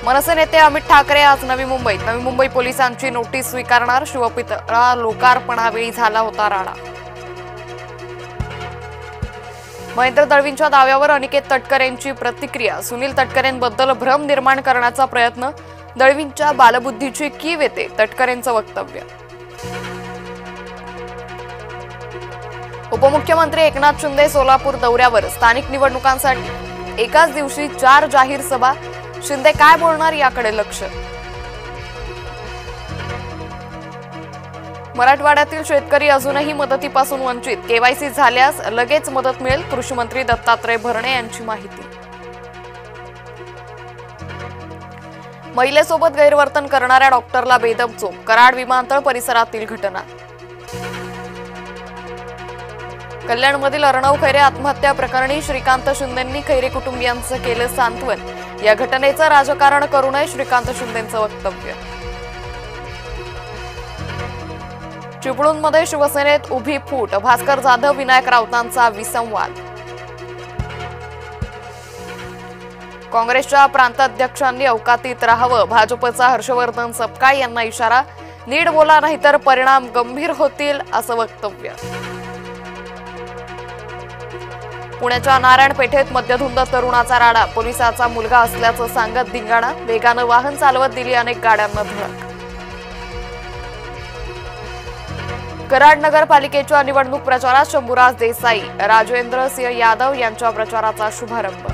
मनसे नेते अमित ठाकरे आज नवी मुंबई पोलिसांची नोटीस स्वीकारणार। शिवपुतळा लोकार्पणावेळी झाला होता राडा। महेंद्र दळवींच्या दाव्यावर अनिकेत तटकरेंची प्रतिक्रिया। सुनील तटकरेंबद्दल भ्रम निर्माण करण्याचा प्रयत्न, दळवींच्या बालबुद्धीची कीव येते, तटकरेंचं वक्तव्य। उपमुख्यमंत्री एकनाथ शिंदे सोलापूर दौऱ्यावर। स्थानिक निवडणुकांसाठी एकाच दिवशी 4 जाहीर सभा। शिंदे काय बोलणार याकडे लक्ष। मराठवाड्यातील शेतकरी अजूनही मदतीपासून वंचित। केवायसी झाल्यास लगेच मदत मिळेल, कृषी मंत्री दत्तात्रय भरणे यांची माहिती। महिलेसोबत गैरवर्तन करणाऱ्या डॉक्टरला बेदम चोप। कराड विमानतळ परिसरातील घटना। कल्याणमधील अर्णव खैरे आत्महत्या प्रकरणी श्रीकांत शिंदेंनी खैरे कुटुंबियांचं केलं सांत्वन। या घटनेचं राजकारण करू नये, श्रीकांत शिंदेंचं वक्तव्य। चिपळूणमध्ये शिवसेनेत उभी फूट। भास्कर जाधव विनायक राऊतांचा विसंवाद। काँग्रेसच्या प्रांताध्यक्षांनी अवकातीत राहावं। भाजपचा हर्षवर्धन सपकाळ यांना इशारा। नीट बोला नाहीतर परिणाम गंभीर होतील, असं वक्तव्य। पुण्याच्या नारायण पेठेत मद्यधुंद तरुणाचा राडा। पोलिसाचा मुलगा असल्याचं सांगत धिंगाणा। वेगानं वाहन चालवत दिली अनेक गाड्यांना धडक। कराड नगरपालिकेच्या निवडणूक प्रचारात शंभूराज देसाई, राजेंद्र सिंह यादव यांच्या प्रचाराचा शुभारंभ।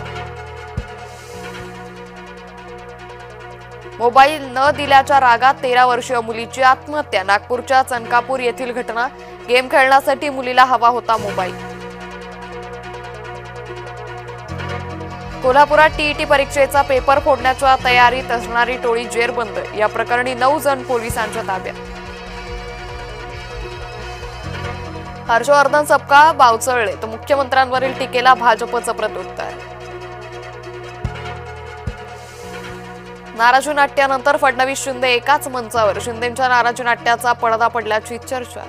मोबाईल न दिल्याच्या रागात 13 वर्षीय मुलीची आत्महत्या। नागपूरच्या चनकापूर येथील घटना। गेम खेळण्यासाठी मुलीला हवा होता मोबाईल। कोल्हापुरात टीईटी परीक्षेचा पेपर फोडण्याच्या तयारीत असणारी टोळी जेरबंद। या प्रकरणी 9 जण पोलिसांच्या ताब्यात। हर्षवर्धन सपकाळ बावचळले तर मुख्यमंत्र्यांवरील टीकेला भाजपचं प्रत्युत्तर। नाराजी नाट्यानंतर फडणवीस शिंदे एकाच मंचावर। शिंदेंच्या नाराजी नाट्याचा पडदा पडल्याची चर्चा।